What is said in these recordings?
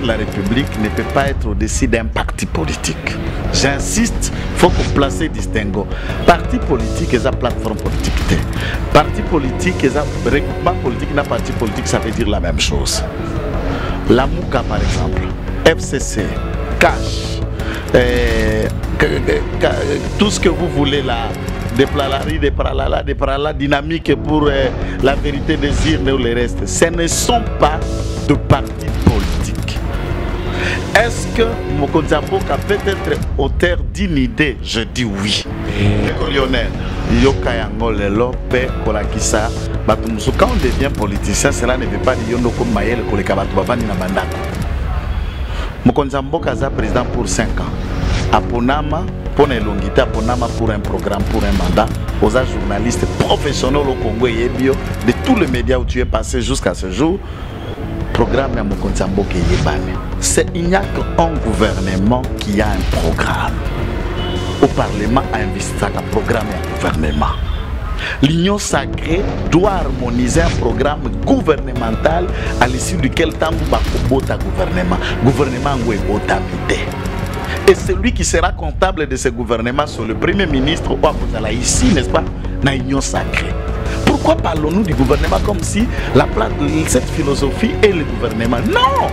de la République ne peut pas être au-dessus d'un parti politique. J'insiste, il faut qu'on place distinguo. Parti politique et sa plateforme politique. Parti politique et sa regroupement politique, et parti politique, ça veut dire la même chose. La Mouka, par exemple, FCC, Cash, tout ce que vous voulez là, des Plalari, des Pralala, des Pralala, dynamique pour la vérité des urnes ou le reste, ce ne sont pas de partis politiques. Est-ce que Mokonzi Mboka peut être auteur d'une idée? Je dis oui. Lionel, quand on devient politicien, cela ne veut pas dire que Mayel Mokonzi Mboka est président pour 5 ans. Aponama, pour une longité, Aponama pour un programme, pour un mandat. Aux journalistes professionnels au Congo et bio, de tous les médias où tu es passé jusqu'à ce jour, programme à Mokonzi Mboka il n'y a qu'un gouvernement qui a un programme. Au Parlement a investi un programme et un gouvernement. L'Union sacrée doit harmoniser un programme gouvernemental à l'issue duquel Tangu Bakobota gouvernement et celui qui sera comptable de ce gouvernement sur le Premier ministre ou ici, n'est-ce pas, dans l'Union sacrée. Pourquoi parlons-nous du gouvernement comme si cette philosophie est le gouvernement? Non!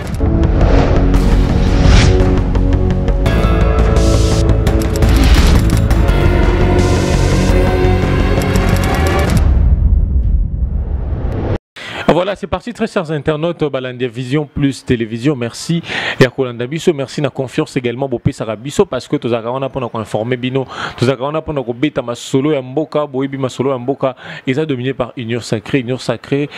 Voilà, c'est parti, très chers internautes, Balandia Vision plus télévision, merci. Et à Kolanda Biso, merci na confiance également Bopé Sarabiso parce que tous on a pour informer Bino, tous on a pour nous bêta ma solo et Mboka, Boibi ma solo et Mboka, ils ont dominé par Union Sacrée,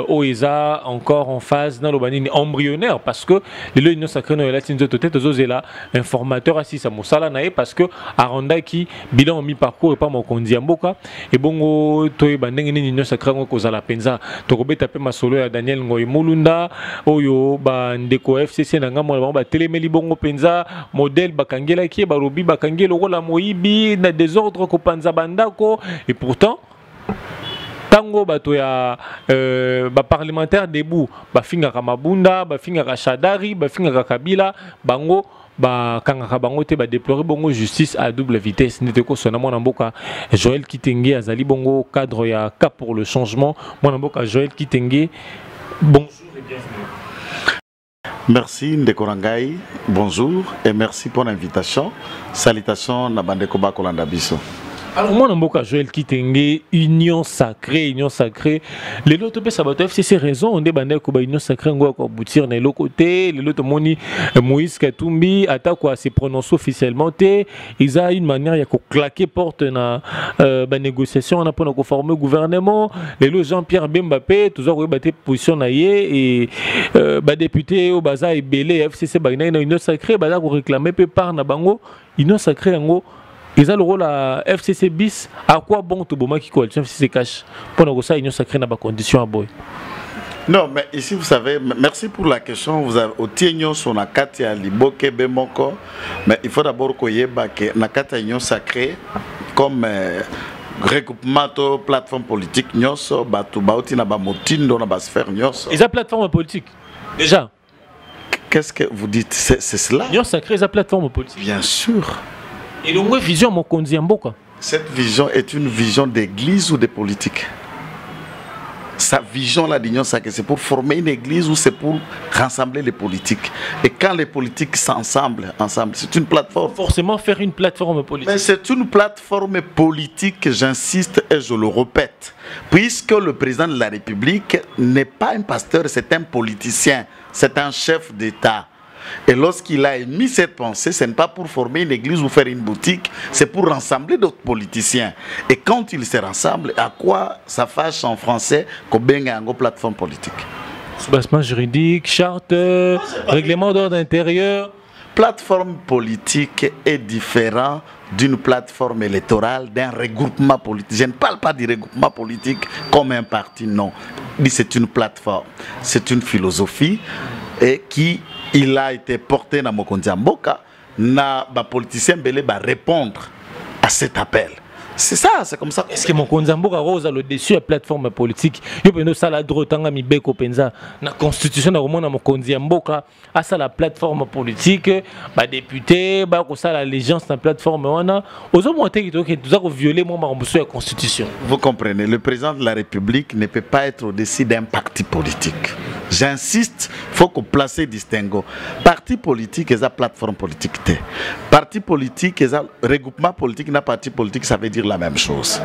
Oeza encore en phase dans l'Obanine embryonnaire parce que l'Union Sacrée nous latine de tête aux là informateur assis à Moussala nae parce que Aranda qui bilan mi parcours et pas mon Mokonzi Mboka et bongo toi bandeng Union Sacrée cause la penza to tapé ma solo ya Daniel Ngoy Mulunda oyo ba ndeko FCC na ngamo ba telemeli bongo penza modèle bakangela ki ba robi bakangelo ko la moyibi na désordre ko panza bandako et pourtant tango bato ya ba parlementaire debout ba finga Mabunda ba finga Shadari ba finga Kabila bango ba kangaka bango te ba déplorer bongo justice à double vitesse n'était ko sona mona mboka Joël Kitenge azali bongo cadre ya cap pour le changement mona mboka Joël Kitenge bonjour et bienvenue. Merci Ndekorangai, bonjour et merci pour l'invitation. Salutations na bandeko ba Kolanda Biso. Alors moi Namboka Joël Kitenge, Union Sacrée. Les autres pe sabato FCC raison on débandé ko ba Union Sacrée ngo ko boutir na l'autre côté, les autres moni Moïse Katumbi attaque quoi se prononcer officiellement té, ils a une manière ya ko claquer porte na ba négociation on a pour ko former gouvernement, les autres Jean-Pierre Bembappé toujours ko battre position na yé et ba député au baza et belé FCC ba na Union Sacrée ba ko réclamer pe par na bango Union Sacrée ngo. Ils ont le rôle à FCC bis. À quoi bon tout bon qui coalition FCC cash pour ça Union Sacrée n'a pas condition à boy. Non, mais ici vous savez, merci pour la question. Vous avez au Tienyo sur la carte à Liboke Bemoko, mais il faut d'abord qu'on y ait la carte Union Sacrée comme regroupement de plateforme politique nyoso batu bauti na ba motindo dans la sphère nyoso. Ils ont plateforme politique déjà. Qu'est-ce que vous dites? C'est cela? Union Sacrée, ils ont plateforme politique. Bien sûr. Et donc, vision Mokonzi Mboka. Cette vision est une vision d'église ou de politique? Sa vision là d'Union Sacrée, c'est pour former une église ou c'est pour rassembler les politiques? Et quand les politiques s'ensemble, c'est une plateforme. Forcément faire une plateforme politique. Mais c'est une plateforme politique, j'insiste et je le répète. Puisque le président de la République n'est pas un pasteur, c'est un politicien, c'est un chef d'État. Et lorsqu'il a émis cette pensée, ce n'est pas pour former une église ou faire une boutique, c'est pour rassembler d'autres politiciens. Et quand ils se rassemblent, à quoi ça fâche en français qu'on baigne une plateforme politique? Soubassement juridique, charte, règlement d'ordre intérieur. Plateforme politique est différent d'une plateforme électorale, d'un regroupement politique. Je ne parle pas du regroupement politique comme un parti, non. C'est une plateforme, c'est une philosophie et qui il a été porté dans Mokonzi Mboka, na ba politicien belé ba répondre à cet appel. C'est ça, c'est comme ça. Est-ce que mon Konzamboka rose le dessus de la plateforme politique? Yo peno sala drotanga mi beko penza na constitution na romona mon Konzamboka à ça la plateforme politique ba député ba ko ça l'allégeance na plateforme wana ozo monter qui doit violer mon la constitution. Vous comprenez, le président de la République ne peut pas être au-dessus d'un parti politique. J'insiste, il faut qu'on place distinguo. Parti politique et sa plateforme politique. Parti politique et sa regroupement politique, na parti politique, ça veut dire la même chose.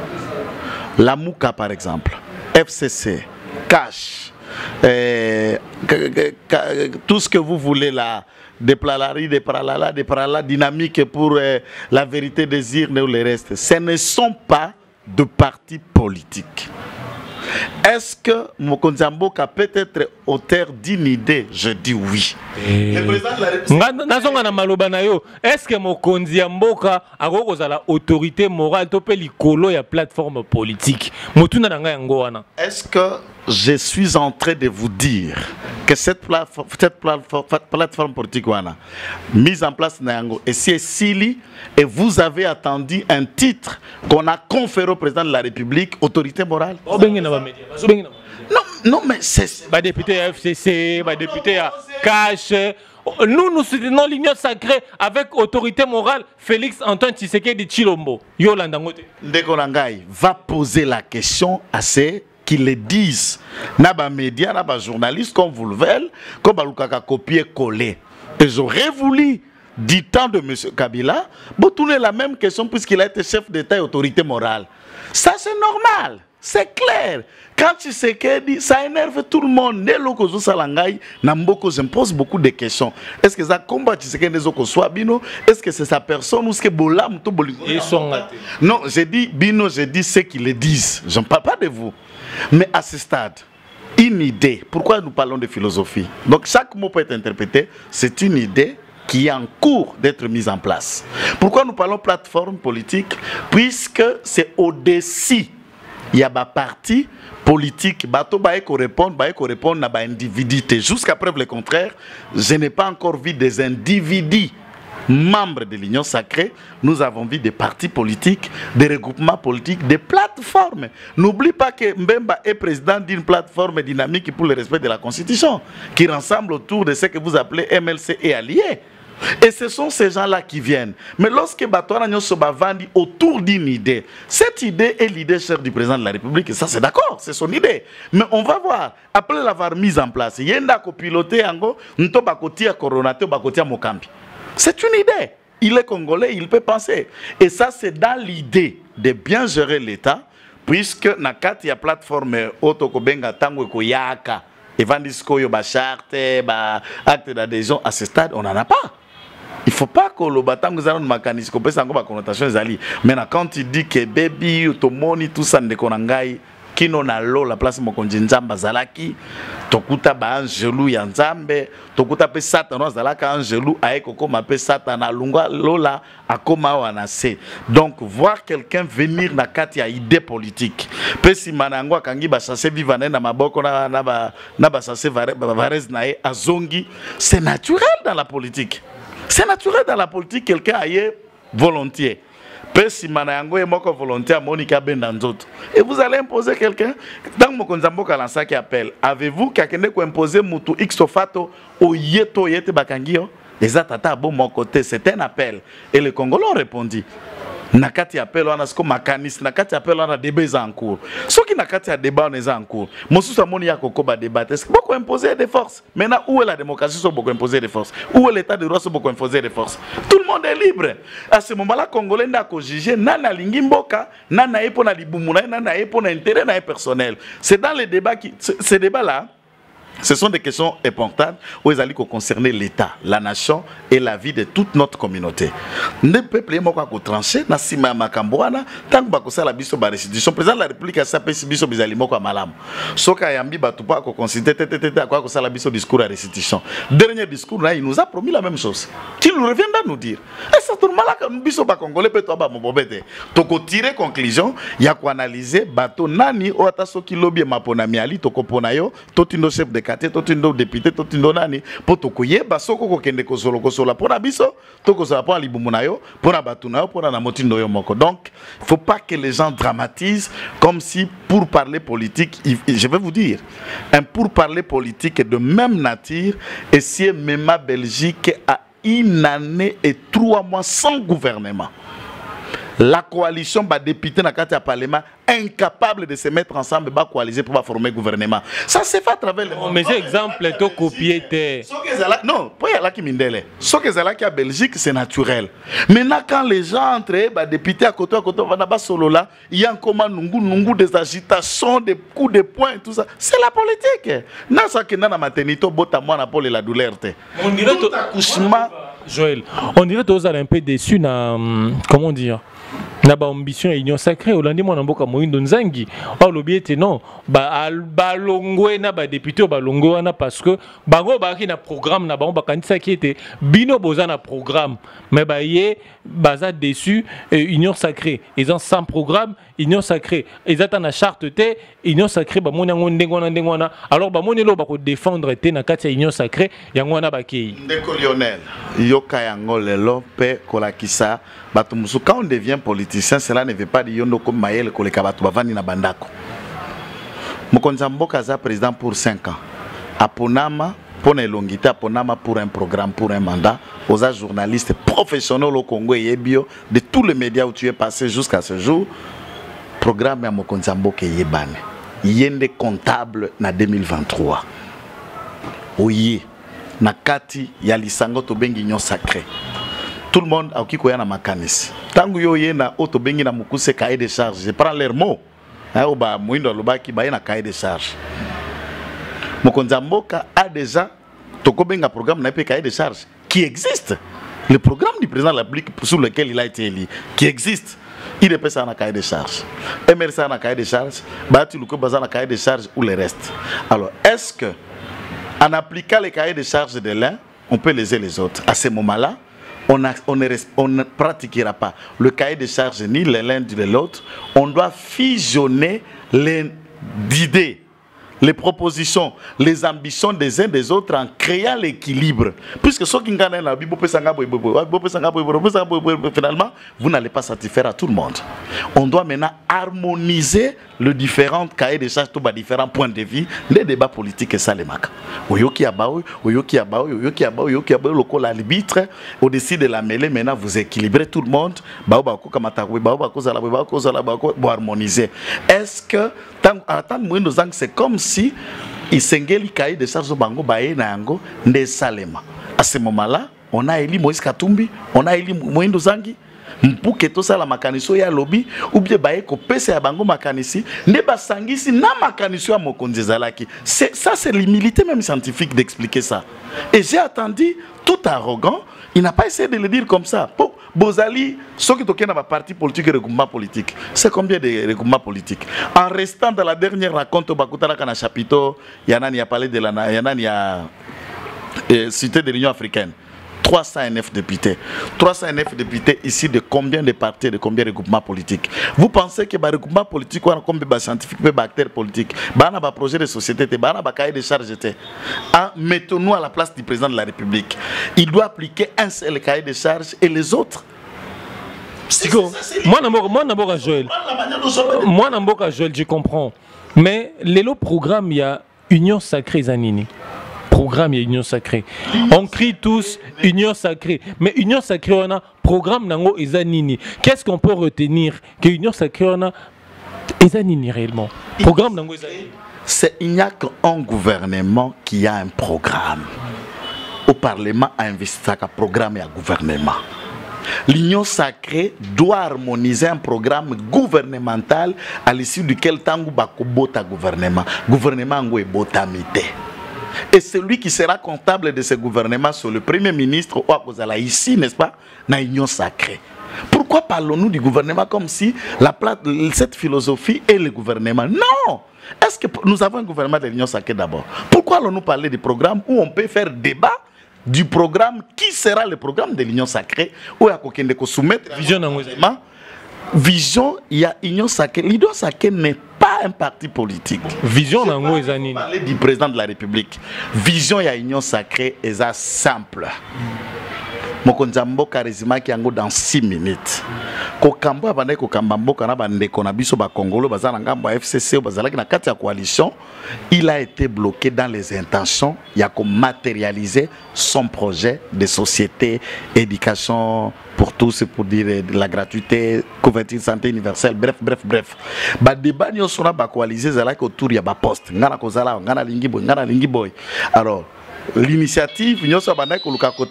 La Mouka, par exemple, FCC, Cash, tout ce que vous voulez là, des Plalari, des Pralala, des Pralala, dynamique pour la vérité des urnes ou le reste, ce ne sont pas de partis politiques. Est-ce que Mokonzamboka peut être auteur d'une idée? Je dis oui. Le président de la République. Est-ce que Mokonzamboka a la autorité morale de likolo ya plateforme politique? Est-ce que je suis en train de vous dire que cette plateforme politique mise en place et c'est Sili et vous avez attendu un titre qu'on a conféré au président de la République, autorité morale? Non, mais c'est... Bah député FCC, bah député à Cash. Nous soutenons l'union sacrée avec autorité morale Félix Antoine Tshisekedi Tshilombo. Yolanda Ngote. Ndekonangai va poser la question à ceux qui le disent. Naba médias, naba journalistes comme vous le voulez, comme Balukaka copier-coller. Et j'aurais voulu, du temps de M. Kabila, tourner la même question puisqu'il a été chef d'État et autorité morale. Ça c'est normal. C'est clair. Quand tu sais que ça énerve tout le monde. Namboko, je me pose beaucoup de questions. Est-ce que ça combat tu sais que est-ce que c'est sa personne ou est-ce que Bolam Non, j'ai dit Bino, j'ai dit ceux qui le disent. Je ne parle pas de vous. Mais à ce stade, une idée. Pourquoi nous parlons de philosophie? Donc chaque mot peut être interprété. C'est une idée qui est en cours d'être mise en place. Pourquoi nous parlons plateforme politique? Puisque c'est au-dessus. Il y a des partis politiques, bato répondre na ba individuité. Jusqu'à preuve le contraire, je n'ai pas encore vu des individus membres de l'Union sacrée. Nous avons vu des partis politiques, des regroupements politiques, des plateformes. N'oublie pas que Mbemba est président d'une plateforme dynamique pour le respect de la Constitution, qui rassemble autour de ce que vous appelez MLC et alliés. Et ce sont ces gens-là qui viennent. Mais lorsque Batouana Nyosoba vandi autour d'une idée, cette idée est l'idée chère du président de la République. Et ça, c'est d'accord, c'est son idée. Mais on va voir, après l'avoir mise en place, Yenda ko piloté ango, nto bakotia coronaté, bakotia mokambi. C'est une idée. Il est congolais, il peut penser. Et ça, c'est dans l'idée de bien gérer l'État, puisque nakati ya plateforme Otokobenga Tango Koyaka, Evandisko Yoba charte, ba acte d'adhésion, à ce stade, on n'en a pas. Il ne faut pas que le bâtiment nous allons mécaniser, qu'on peut s'en avoir connotation zali. Maintenant, quand il dit que baby, automoni, tout ça, ne konangai, qui n'en a l'eau, la place mokonjinjamba zalaki, tokuta ba angelou yanzambe, tokuta pe satan zalaka angelou, aeko koma pe satan alunga lola, akoma wanase. Donc, voir quelqu'un venir na kati ya idée politique. Pe si manangwa kangi ba sase vivane na maboko na ba sase varez nae azongi, c'est naturel dans la politique. C'est naturel dans la politique, quelqu'un aille volontiers. Peu si manayango est moko volontaire, Monica Bendanzot. Et vous allez imposer quelqu'un. Dans mon Konzamboka Lansa qui appelle, avez-vous quelqu'un qui impose Moutou X Fato au Yeto Yete Bakangio? Les atata bon mon côté, c'est un appel. Et les Congolais ont répondu. Nakati appel on a ce qu'on mécanisme, nakati appel on a débat en cours. Ce qui nakati a débat on est en cours. Mosu Samoni ya kokoba débat. Est-ce que beaucoup imposer des forces? Maintenant où est la démocratie sur beaucoup imposer des forces? Où est l'état de droit sur beaucoup imposer des forces? Tout le monde est libre. À ce moment-là, Congolais n'a qu'au juger, nana lingimboka, nana epona libumuna, nana epona intérêt na personnel. C'est dans les débats qui, ces débats-là. Ce sont des questions importantes où ils allaient concerner l'État, la nation et la vie de toute notre communauté. Ne peuple est moko tranché na sima makambwana tant que ça la biso ba restitution président de la République a sapé si biso bizali moko malam. Soka yambi batu pa ko considérer tete à quoi que ça la biso discours à restitution. Dernier discours là il nous a promis la même chose. Qu'il nous reviendra nous dire. Et certainement là que biso ba congolais peut to ba mobobete. To ko tirer conclusion, ya ko analyser bato nani o ataso ki lobby mapona miali to ko ponayo to tindo chef de quartier totindo député totindo nani po tokoyeba soko kokende kosola pour biso to kosola pour libumu na yo pour batu na yo pour na motindo yo moko. Donc il faut pas que les gens dramatisent comme si pour parler politique, je vais vous dire, un pour parler politique est de même nature et si même la Belgique a une année et 3 mois sans gouvernement. La coalition va député dans le Parlement incapable de se mettre ensemble et coaliser pour former un gouvernement. Ça se fait à travers les... Mais c'est exemple, tu copié. Non, pas là qui m'indèle. Ce que c'est là qui a Belgique, c'est naturel. Maintenant, quand les gens entrent, députés à côté, solo là, il y a encore des agitations, des coups de poing, tout ça. C'est la politique. Non, ça que dans la maternité, la douleur. On dirait tout accouchement. Joël, on dirait que vous êtes un peu déçu na comment dire na ba ambition union sacrée Hollande mo na mboka moyindo nzangi o lobiete non ba longwe na ba député ba longwe na parce que bango ba ki na programme na bango ba kanisa ki était bino boza na programme mais ba yé baza déçu union sacrée ils ont sans programme union sacrée ils attendent la charte té union sacrée ba mona ndengona alors ba monelo ba ko défendre té na kati ya union sacrée yango na ba ki ndeko Lionel yoka yango lelo pe kolakisa bato musu. Quand on devient politicien, cela ne veut pas dire yondo comme Maël koleka bato bavani na bandako. Mokonzi mboka za président pour 5 ans. Aponama pour une longité, aponama pour un programme, pour un mandat. Aux journalistes professionnels au Congo et bio de tous les médias où tu es passé jusqu'à ce jour. Programme ya mokonzi mboka yebane. Yende comptable na 2023. Oye na kati ya lisango to bengi union sacrée. Tout le monde a kiko ya na makanisi. Tangu yo ye na auto bengi na mukuse cahier de charge. Je prends leurs mots. Hein ba muindo lobaki ba na cahier de charge. Mokonzi mboka a déjà toko benga programme na pe cahier de charge qui existe. Le programme du président de la République sur lequel il a été élu qui existe. Il est passé à un cahier de charge. MRC a un cahier de charge. Bati Luko Baza a un cahier de charge ou le reste. Alors, est-ce que en appliquant les cahiers de charge de l'un, on peut léser les autres? À ce moment-là, on ne pratiquera pas le cahier de charge ni l'un ni l'autre. On doit fusionner les idées, les propositions, les ambitions des uns des autres en créant l'équilibre. Puisque ce qui finalement, vous n'allez pas satisfaire à tout le monde. On doit maintenant harmoniser les différents cahiers de charges, tous les différents points de vue, les débats politiques et ça les marque. Le col arbitre, au-dessus de la mêlée, maintenant vous équilibrez tout le monde. Vous harmoniser. Est-ce que c'est comme si il s'engage le cahier de charges bango bae na yango nde salema. À ce moment-là, on a élu Moïse Katumbi, on a élu Moïndo Zangi. Pour que tout ça la makaniso ya lobby ou bien bae ko pese ya bango makanisi ne basangisi na makaniso ya mokonzi zalaki. Ça c'est l'humilité même scientifique d'expliquer ça. Et j'ai attendu tout arrogant, il n'a pas essayé de le dire comme ça. Bozali, ceux qui toquent dans ma parti politique et regroupement politique, c'est combien de regroupements politiques? En restant dans la dernière raconte au Bakutara Kana Chapiteau, Yanani a parlé de la Yanani a cité de l'Union africaine. 309 députés. 309 députés ici de combien de partis, de combien de regroupements politiques? Vous pensez que les regroupements politiques, combien de scientifiques, des acteurs politiques, des projets de société, des cahiers de charges? Mettons-nous à la place du président de la République. Il doit appliquer un seul cahier de charges et les autres. Moi, Joël, je comprends. Mais les programmes, il y a Union Sacrée Zanini. Programme et Union Sacrée. On crie tous Union Sacrée. Mais Union Sacrée, on a programme nango et Zanini. Qu'est-ce qu'on peut retenir que Union Sacrée, on a et Zanini réellement? Programme nango et Zanini. Il n'y a qu'un gouvernement qui a un programme. Au Parlement a investi un programme et un gouvernement. L'Union Sacrée doit harmoniser un programme gouvernemental à l'issue duquel Tangu Bakobota gouvernement. Gouvernement est botamité. Et celui qui sera comptable de ce gouvernement sur le Premier ministre ici, n'est-ce pas, dans l'Union Sacrée. Pourquoi parlons-nous du gouvernement comme si cette philosophie est le gouvernement? Non! Est-ce que nous avons un gouvernement de l'Union Sacrée d'abord? Pourquoi allons-nous parler du programme où on peut faire débat du programme qui sera le programme de l'Union Sacrée où il y a soumettre Vision, il y a Union Sacrée. L'Union Sacrée n'est pas un parti politique. Vision, on va parler du président de la République. Vision, il y a Union Sacrée, et ça simple. Mokonzambo charisma qui ango dans 6 minutes. Kokambo abandé kokambambo kana bande konabiso ba Congolo bazana ngambo FCC bazala na kati ya coalition, il a été bloqué dans les intentions, il a comme matérialiser son projet de société, éducation pour tous, pour dire de la gratuité, couverture santé universelle, bref. Ba débat nyo sona ba coaliser zala autour ya ba poste. Ngana kozala ngana lingi boy. Alors l'initiative, nous sommes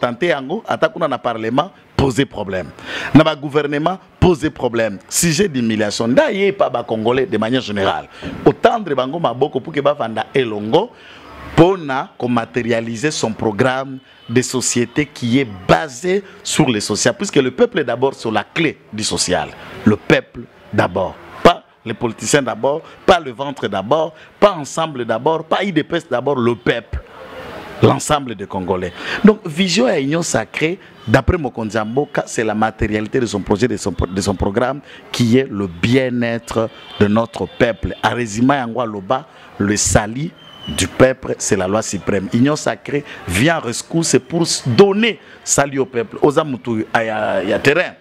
tenté attaquer dans parlement, poser problème. Dans le gouvernement, poser problème. Sujet d'humiliation. D'ailleurs, pas les Congolais de manière générale. Autant de bango maboko pour que Bafanda Elongo pour matérialiser son programme de société qui est basé sur le social. Puisque le peuple est d'abord sur la clé du social. Le peuple d'abord. Pas les politiciens d'abord, pas le ventre d'abord, pas ensemble d'abord, pas IDPS d'abord, le peuple. L'ensemble des Congolais. Donc, Vision et Union Sacrée, d'après Mokonzambo, c'est la matérialité de son projet, de son programme, qui est le bien-être de notre peuple. À résumé, Loba, le sali du peuple, c'est la loi suprême. Union Sacrée vient en rescousse pour donner salut au peuple. Aux Amoutou, il y a terrain.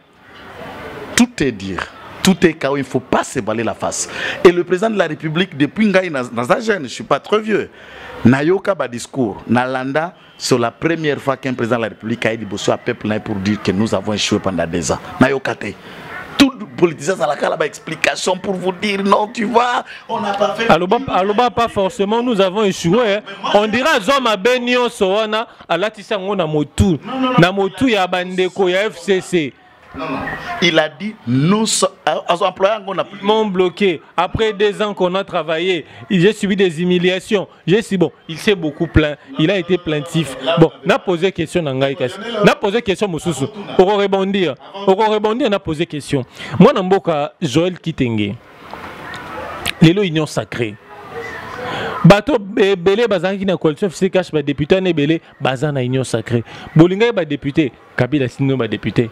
Tout est dire. Tout est chaos, il ne faut pas se balayer la face. Et le président de la République, depuis Ngaï Nazajen, je ne suis pas trop vieux, Nayoka ba discours, Nalanda, c'est la première fois qu'un président de la République a dit à peuple pour dire que nous avons échoué pendant des ans. Nayoka te. Tout le politicien a la explication pour vous dire non, tu vois, on n'a pas fait. Aloba, pas forcément, nous avons échoué. Hein. On dira Zoma Benio Soana, Alatissango Namotu, Namotu ya Bandeko, ya FCC. Non. Il a dit, nous employés, on a plus. M'ont bloqué. Après 2 ans qu'on a travaillé, j'ai subi des humiliations. J'ai dit, bon, il s'est beaucoup plaint. Il a été plaintif. Bon, on a posé question dans Ngaïkas. On a posé question, Moussoussou. Pour rebondir, on a posé question. Moi, Namboka, Joël Kitenge. L'élo Union Sacrée. Bato belé bazangi na coalition FCC cache ba député ne belé bazana Union Sacrée. Bolinga ba député, Kabila Sino ba député.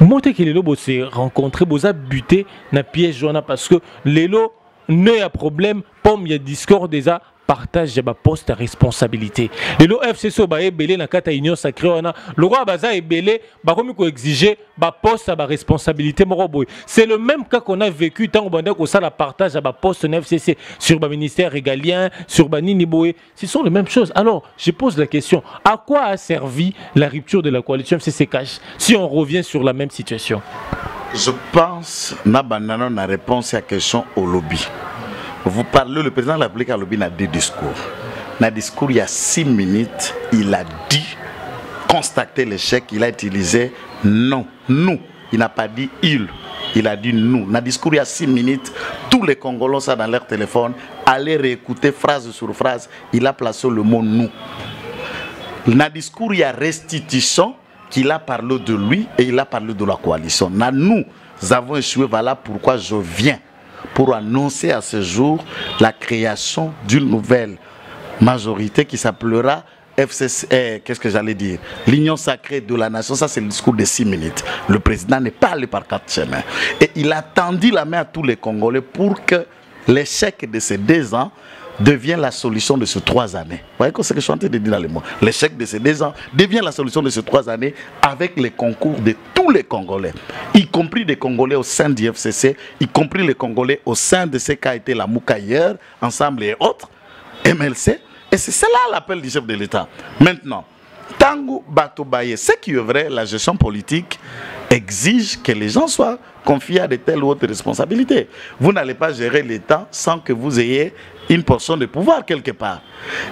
Monte que lelo bo se rencontrer boza buté na piège joana parce que lelo ne a problème pomme ya discord déjà partage de poste à responsabilité. Le FCC ba belé na kata Union Sacrée on a le roi baza belé ba comme ko exiger ba poste à responsabilité moroboy. C'est le même cas qu'on a vécu tant que ko ça la partage à poste na FCC sur ba ministère régalien, sur ba nini boé. Ce sont les mêmes choses. Alors, je pose la question, à quoi a servi la rupture de la coalition FCC Cash si on revient sur la même situation? Je pense na banana na réponse à la question au lobby. Vous parlez, le président de la République a lobby dans 2 discours. Dans le discours, il y a 6 minutes, il a dit, constater l'échec, il a utilisé non, nous. Il n'a pas dit il a dit nous. Dans le discours, il y a 6 minutes, tous les Congolais sont dans leur téléphone, allez réécouter phrase sur phrase, il a placé le mot nous. Dans le discours, il y a restitution, qu'il a parlé de lui et il a parlé de la coalition. Nous avons échoué, voilà pourquoi je viens. Pour annoncer à ce jour la création d'une nouvelle majorité qui s'appellera FCC, qu'est-ce que j'allais dire, l'Union Sacrée de la Nation. Ça c'est le discours de 6 minutes. Le président n'est pas allé par 4 chemins. Et il a tendu la main à tous les Congolais pour que l'échec de ces 2 ans devient la solution de ces 3 années. Vous voyez ce que je suis en train de dire dans les mots. L'échec de ces 2 ans devient la solution de ces 3 années avec les concours de tous les Congolais, y compris des Congolais au sein du FCC, y compris les Congolais au sein de ce qu'a été la Moukaïeur, Ensemble et autres, MLC. Et c'est cela l'appel du chef de l'État. Maintenant, Tango Batobaye, ce qui est vrai, la gestion politique exige que les gens soient confiés à de telles ou autres responsabilités. Vous n'allez pas gérer l'État sans que vous ayez une portion de pouvoir quelque part.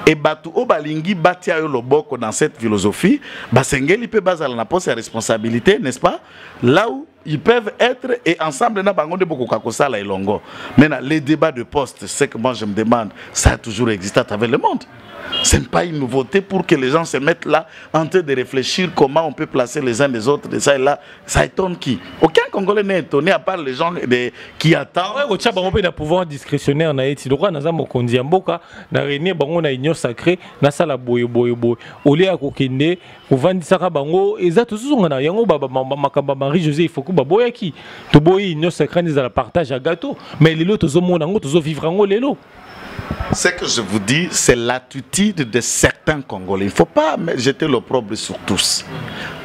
Et Batu Obalingi Batia Loboko dans cette philosophie, Basengeli peut baser la poste à responsabilité, n'est-ce pas? Là où ils peuvent être et ensemble na bango de beaucoup kakosa la ilongo. Maintenant les débats de poste, c'est que moi je me demande, ça a toujours existé à travers le monde. Ce n'est pas une nouveauté pour que les gens se mettent là en train de réfléchir comment on peut placer les uns les autres de ça et là. Ça étonne qui? Aucun Congolais n'est étonné à part les gens qui attendent. Ouais, tu as un pouvoir discrétionnaire na eti droit na za mokonzi ya mboka na réunir bango na union sacrée na sala boye ole ya kokende kovandisaka bango eza tozonga na yango makamba Marie José il faut que baboyaki to boyi union sacrée ni za la partage à gâteau mais lelo tozomona ngo tozovivre ngo lelo. Ce que je vous dis, c'est l'attitude de certains Congolais. Il ne faut pas jeter l'opprobre sur tous.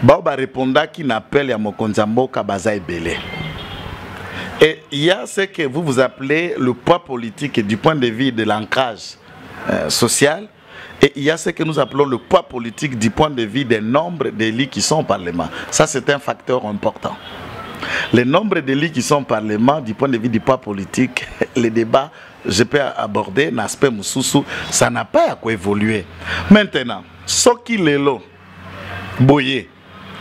Baoba répondra qui n'appelle à Mokonzambo Kabazaï Belé. Et il y a ce que vous appelez le poids politique du point de vue de l'ancrage social. Et il y a ce que nous appelons le poids politique du point de vue des nombres d'élus qui sont au Parlement. Ça, c'est un facteur important. Le nombre d'élus qui sont au Parlement, du point de vue du poids politique, les débats, je peux aborder l'aspect Moussoussou, ça n'a pas à quoi évoluer. Maintenant, ce qui est là, Boyer,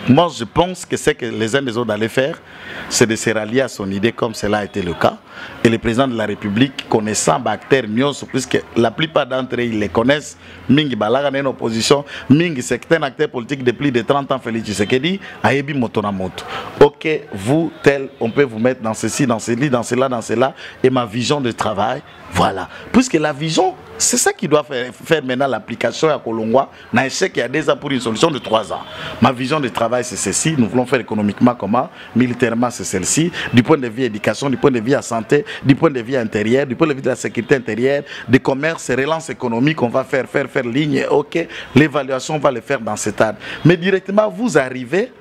moi je pense que ce que les uns des autres allaient faire, c'est de se rallier à son idée comme cela a été le cas. Et le président de la République, connaissant Bacter Mios, puisque la plupart d'entre eux, ils les connaissent, Mingi Balaga n'est en opposition, Mingi c'est un acteur politique de plus de 30 ans, Félix Tshisekedi, Ayebi Motonamoto. Ok, vous, tel, on peut vous mettre dans ceci, dans ceci, dans cela, dans cela, et ma vision de travail, voilà. Puisque la vision, c'est ça qui doit faire maintenant l'application à Kolongwa. N'a échec il y a déjà pour une solution de 3 ans. Ma vision de travail, c'est ceci. Nous voulons faire économiquement comment, militairement, c'est celle-ci. Du point de vue éducation, du point de vue à santé, du point de vue intérieur, du point de vue de la sécurité intérieure, du commerce, relance économique, on va faire ligne. Ok, l'évaluation, on va le faire dans cet cadre. Mais directement, vous arrivez,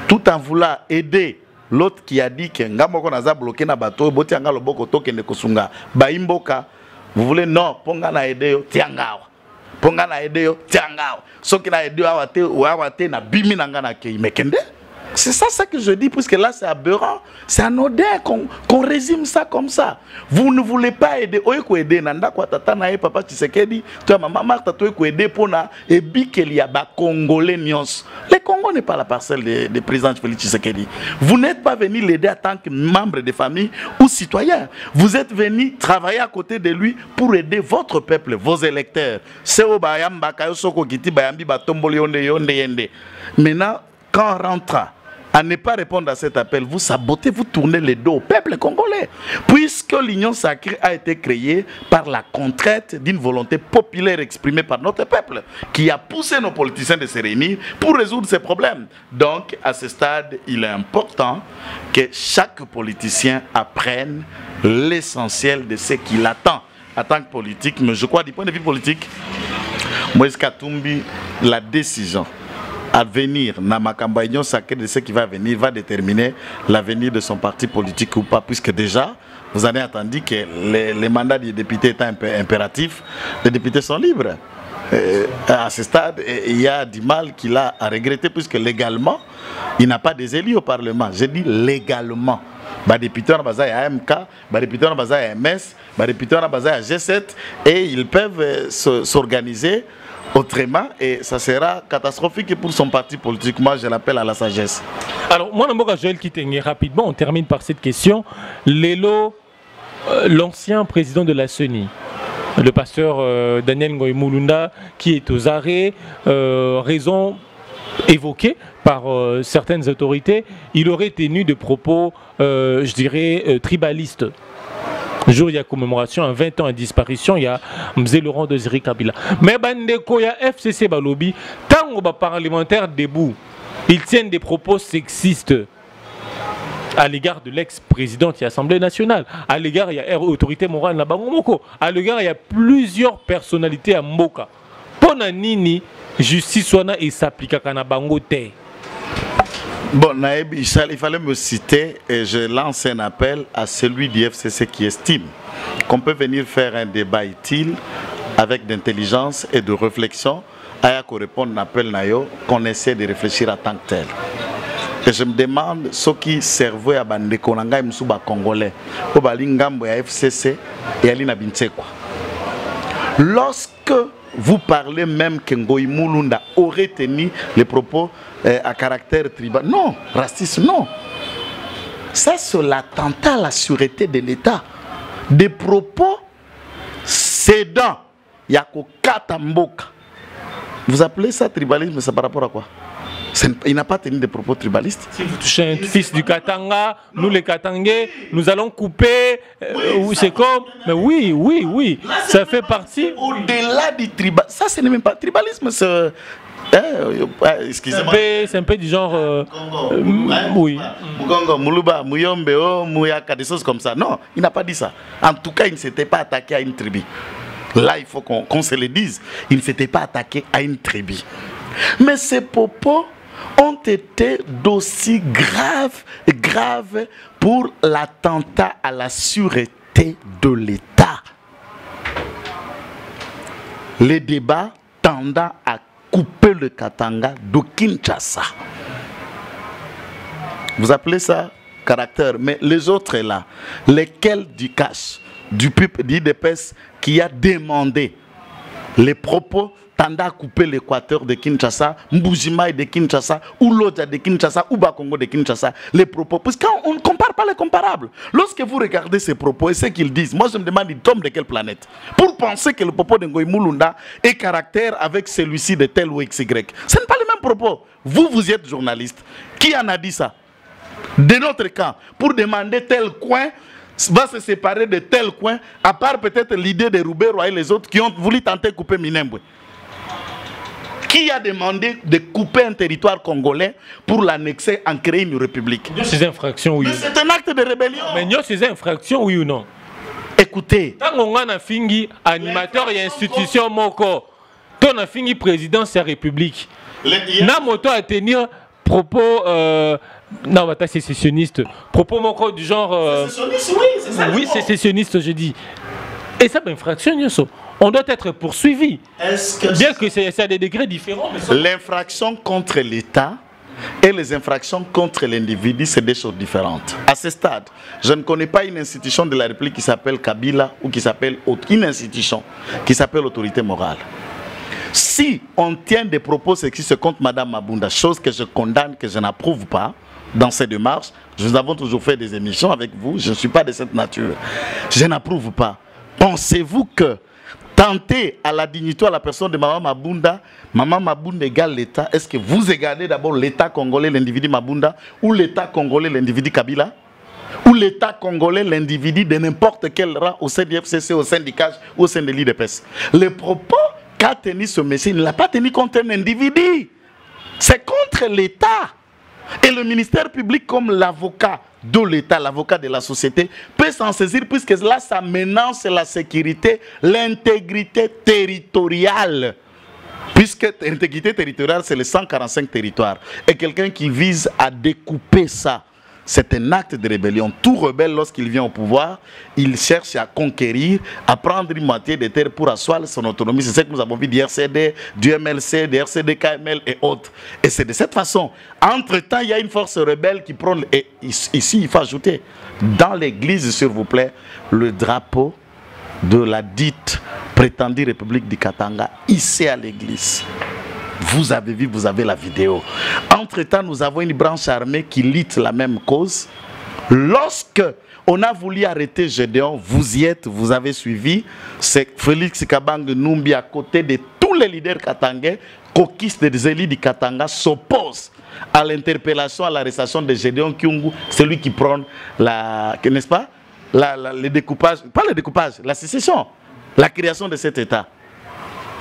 tout en voulant aider l'autre qui a dit que Ngamoko naza bloqué na bateau, boti anga loboko toke ne kosunga, baimboka. Vous voulez non, ponga na aide yo tiangao. Ponga na aide yo tiangao. Soki na aide yo awate na bimi nanga na kei mekende. C'est ça que je dis, puisque là c'est aberrant, c'est anodin qu'on résume ça comme ça. Vous ne voulez pas aider, oyo aider nanda kwa tata na papa Tshisekedi, toi maman Martha toi aider pour na et bikel ya ba congolais nyons. Le Congo n'est pas la parcelle de président Félix Tshisekedi. Vous n'êtes pas venu l'aider en tant que membre de famille ou citoyen. Vous êtes venu travailler à côté de lui pour aider votre peuple, vos électeurs. C'est au bayam bakayo soko kiti bayambi batomboli yonde yende. Maintenant, quand on rentre à ne pas répondre à cet appel, vous sabotez, vous tournez les dos au peuple congolais. Puisque l'Union sacrée a été créée par la contrainte d'une volonté populaire exprimée par notre peuple, qui a poussé nos politiciens de se réunir pour résoudre ces problèmes. Donc, à ce stade, il est important que chaque politicien apprenne l'essentiel de ce qu'il attend en tant que politique. Mais je crois, du point de vue politique, Moïse Katumbi, la décision à venir, Namakamba Union sacrée de ce qui va venir, va déterminer l'avenir de son parti politique ou pas, puisque déjà, vous avez entendu que les mandats des députés étant impératifs, les députés sont libres. À ce stade, il y a du mal qu'il a à regretter, puisque légalement, il n'a pas des élus au Parlement. Je dis légalement. Les députés ont basé à AMK, les députés ont basé à MS, les députés ont basé à G7, et ils peuvent s'organiser autrement, et ça sera catastrophique pour son parti politique. Moi, je l'appelle à la sagesse. Alors, moi, Joël Kitenge, rapidement, on termine par cette question. Lelo, l'ancien président de la CENI, le pasteur Daniel Ngoï Mulunda, qui est aux arrêts, raison évoquée par certaines autorités, il aurait tenu de propos, je dirais, tribalistes. Jour il y a commémoration à 20 ans à disparition, il y a Mzé Laurent de Ziri Kabila. Mais il y a FCC Balobi, tant que les parlementaires debout, ils tiennent des propos sexistes à l'égard de l'ex-président de l'Assemblée nationale. À l'égard, il y a autorité morale na Bangomoko. À l'égard, il y a plusieurs personnalités à Mboka. Pona nini justice wana et s'applique à Kanabangote. Bon, Naïb, il fallait me citer et je lance un appel à celui du FCC qui estime qu'on peut venir faire un débat utile avec d'intelligence et de réflexion à répondre à l'appel Nayo, qu'on essaie de réfléchir à tant que tel. Et je me demande ce qui servait à Bandeko Nanga Msuba Congolais, au Balingambo et FCC et Alina Bintekwa. Lorsque vous parlez même que Ngoï Mulunda aurait tenu les propos à caractère tribal. Non, racisme, non. Ça, c'est l'attentat à la sûreté de l'État. Des propos cédants. Yako Katamboka. Vous appelez ça tribalisme, c'est par rapport à quoi? Il n'a pas tenu des propos tribalistes. Si vous touchez un fils du Katanga, nous les Katangais, nous allons couper. C'est comme. Mais oui, oui, oui. Ça fait partie. Au-delà du tribalisme. Ça, ce n'est même pas tribalisme. Excusez-moi. C'est un peu du genre. Oui. Mugongo, Muluba, Muyombe, Muyaka, des choses comme ça. Non, il n'a pas dit ça. En tout cas, il ne s'était pas attaqué à une tribu. Là, il faut qu'on se le dise. Il ne s'était pas attaqué à une tribu. Mais ces propos ont été d'aussi graves pour l'attentat à la sûreté de l'État. Les débats tendant à couper le Katanga de Kinshasa. Vous appelez ça caractère, mais les autres là, lesquels du cash, du PUP, d'IDPS qui a demandé les propos tendant à couper l'équateur de Kinshasa, Mbujimai de Kinshasa, ou Lodja de Kinshasa, ou Bakongo de Kinshasa, les propos. Parce qu'on ne compare pas les comparables. Lorsque vous regardez ces propos et ce qu'ils disent, moi je me demande, ils tombent de quelle planète? Pour penser que le propos de Ngoï Mulunda est caractère avec celui-ci de tel ou XY. Ce n'est pas le même propos. Vous êtes journaliste. Qui en a dit ça? De notre camp, pour demander tel coin va se séparer de tel coin, à part peut-être l'idée de Roubero et les autres qui ont voulu tenter de couper Minembwe. Qui a demandé de couper un territoire congolais pour l'annexer en créer une république? C'est une infraction, oui. C'est un acte de rébellion. Mais c'est une infraction, oui ou non? Écoutez. Tant qu'on a fingi animateur et institution moko, ton a fingi président de la République. Na moto à tenir propos non, c'est sécessionniste. Propos moko du genre. Sécessionniste, oui, c'est ça. Oui, c'est sécessionniste, je dis. Et ça, c'est une infraction, on doit être poursuivi. Bien que c'est à des degrés différents. L'infraction contre l'État et les infractions contre l'individu, c'est des choses différentes. À ce stade, je ne connais pas une institution de la République qui s'appelle Kabila ou qui s'appelle une institution qui s'appelle autorité morale. Si on tient des propos sexistes contre Mme Mabunda, chose que je condamne, que je n'approuve pas dans ces démarches, nous avons toujours fait des émissions avec vous, je ne suis pas de cette nature, je n'approuve pas. Pensez-vous que tenter à la dignité à la personne de Maman Mabunda égale l'État? Est-ce que vous égalez d'abord l'État congolais, l'individu Mabunda, ou l'État congolais, l'individu Kabila, ou l'État congolais, l'individu de n'importe quel rang au sein du FCC, au sein du CAJ ou au sein de l'IDPS? Les propos qu'a tenu ce monsieur, il ne l'a pas tenu contre un individu. C'est contre l'État. Et le ministère public, comme l'avocat de l'État, l'avocat de la société, peut s'en saisir puisque là, ça menace la sécurité, l'intégrité territoriale. Puisque l'intégrité territoriale, c'est les 145 territoires. Et quelqu'un qui vise à découper ça, c'est un acte de rébellion. Tout rebelle, lorsqu'il vient au pouvoir, il cherche à conquérir, à prendre une moitié des terres pour asseoir son autonomie. C'est ce que nous avons vu du RCD, du MLC, du RCD, KML et autres. Et c'est de cette façon. Entre-temps, il y a une force rebelle qui prend... Et ici, il faut ajouter, dans l'église, s'il vous plaît, le drapeau de la dite prétendue République du Katanga, ici à l'église. Vous avez vu, vous avez la vidéo. Entre-temps, nous avons une branche armée qui lutte la même cause. Lorsque on a voulu arrêter Gédéon, vous y êtes, vous avez suivi. C'est Félix Kabang Numbi à côté de tous les leaders katangais, coquistes des élites du Katanga, s'oppose à l'interpellation, à l'arrestation de Gédéon Kyungu, celui qui prend la, n'est-ce pas, le découpage, pas le découpage, la sécession, la création de cet État.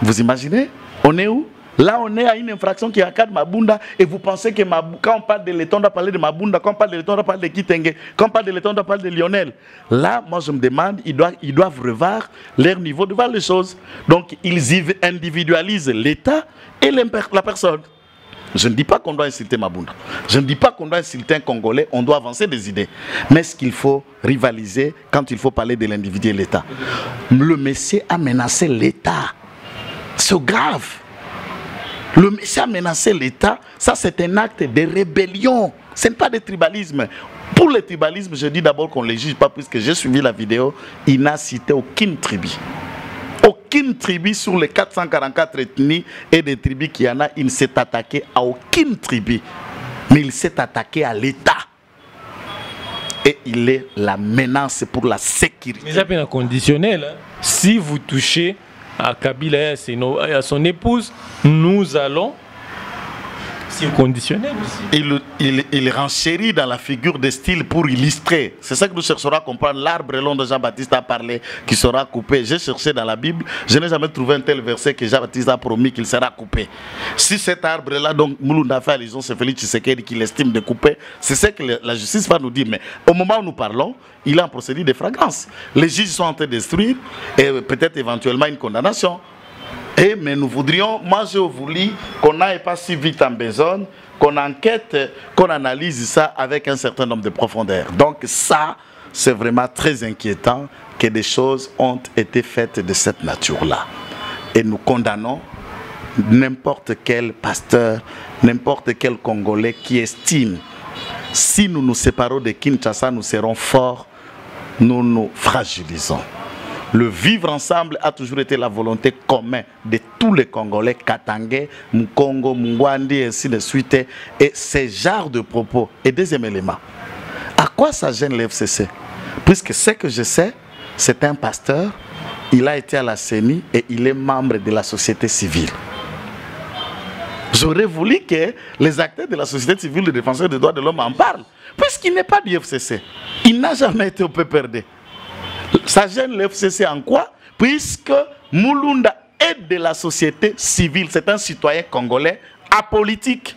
Vous imaginez? On est où? Là, on est à une infraction qui encadre Mabunda et vous pensez que quand on parle de l'État, on doit parler de Mabunda, quand on parle de l'État, on doit parler de Kitenge, quand on parle de l'État, on doit parler de Lionel. Là, moi, je me demande, ils doivent revoir leur niveau de voir les choses. Donc, ils individualisent l'État et la personne. Je ne dis pas qu'on doit insulter Mabunda. Je ne dis pas qu'on doit insulter un Congolais. On doit avancer des idées. Mais est-ce qu'il faut rivaliser quand il faut parler de l'individu et l'État? Le monsieur a menacé l'État. C'est grave. Le monsieur a menacé l'État, ça c'est un acte de rébellion, ce n'est pas de tribalisme. Pour le tribalisme, je dis d'abord qu'on ne les juge pas, puisque j'ai suivi la vidéo, il n'a cité aucune tribu. Aucune tribu sur les 444 ethnies et des tribus qu'il y en a, il ne s'est attaqué à aucune tribu, mais il s'est attaqué à l'État. Et il est la menace pour la sécurité. Mais ça peut être conditionnel. Hein. Si vous touchez à Kabila et à son épouse, nous allons conditionnel aussi. Il renchérit dans la figure de style pour illustrer. C'est ça que nous chercherons à comprendre. L'arbre long dont Jean-Baptiste a parlé, qui sera coupé. J'ai cherché dans la Bible, je n'ai jamais trouvé un tel verset que Jean-Baptiste a promis qu'il sera coupé. Si cet arbre-là, donc Moulounda fait allusion, c'est Félix Tshisekedi qui l'estime de couper, c'est ce que la justice va nous dire. Mais au moment où nous parlons, il est en procédure de flagrance. Les juges sont en train de détruire et peut-être éventuellement une condamnation. Mais nous voudrions, moi je voulu qu'on n'aille pas si vite en besogne, qu'on enquête, qu'on analyse ça avec un certain nombre de profondeurs. Donc ça, c'est vraiment très inquiétant que des choses ont été faites de cette nature-là. Et nous condamnons n'importe quel pasteur, n'importe quel Congolais qui estime, si nous nous séparons de Kinshasa, nous serons forts, nous nous fragilisons. Le vivre ensemble a toujours été la volonté commune de tous les Congolais, Katangais, Mkongo, Mungwandi, et ainsi de suite. Et ces genres de propos. Et deuxième élément, à quoi ça gêne l'FCC? Puisque ce que je sais, c'est un pasteur, il a été à la CENI et il est membre de la société civile. J'aurais voulu que les acteurs de la société civile, les défenseurs des droits de l'homme en parlent. Puisqu'il n'est pas du FCC. Il n'a jamais été au PPRD. Ça gêne le FCC en quoi? Puisque Moulounda est de la société civile. C'est un citoyen congolais apolitique.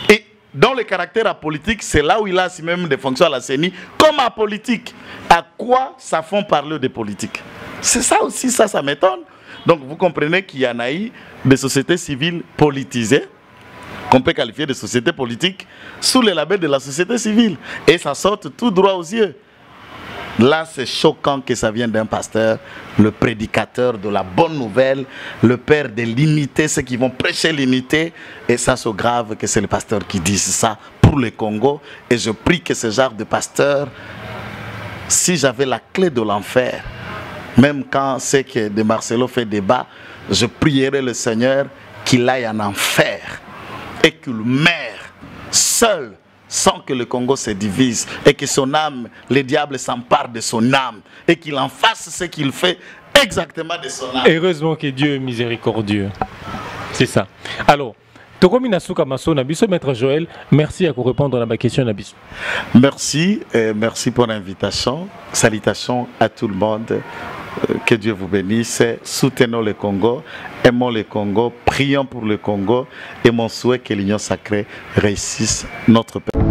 Et dans le caractère apolitique, c'est là où il a aussi même des fonctions à la CENI comme apolitique. À quoi ça font parler de politique? C'est ça aussi, ça m'étonne. Donc vous comprenez qu'il y en a eu des sociétés civiles politisées, qu'on peut qualifier de sociétés politiques, sous le label de la société civile. Et ça sort tout droit aux yeux. Là, c'est choquant que ça vienne d'un pasteur, le prédicateur de la bonne nouvelle, le père de l'unité, ceux qui vont prêcher l'unité. Et ça, c'est grave que c'est le pasteur qui dise ça pour le Congo. Et je prie que ce genre de pasteur, si j'avais la clé de l'enfer, même quand c'est que de Marcelo fait débat, je prierais le Seigneur qu'il aille en enfer et qu'il meure seul, sans que le Congo se divise et que son âme, le diable s'empare de son âme et qu'il en fasse ce qu'il fait exactement de son âme. Heureusement que Dieu est miséricordieux. C'est ça. Alors, Tokomi Nasuka Maso Nabiso, Maître Joël, merci à vous répondre à ma question Nabiso. Merci, merci pour l'invitation. Salutations à tout le monde. Que Dieu vous bénisse. Soutenons le Congo, aimons le Congo, prions pour le Congo et mon souhait que l'Union sacrée réussisse notre pays.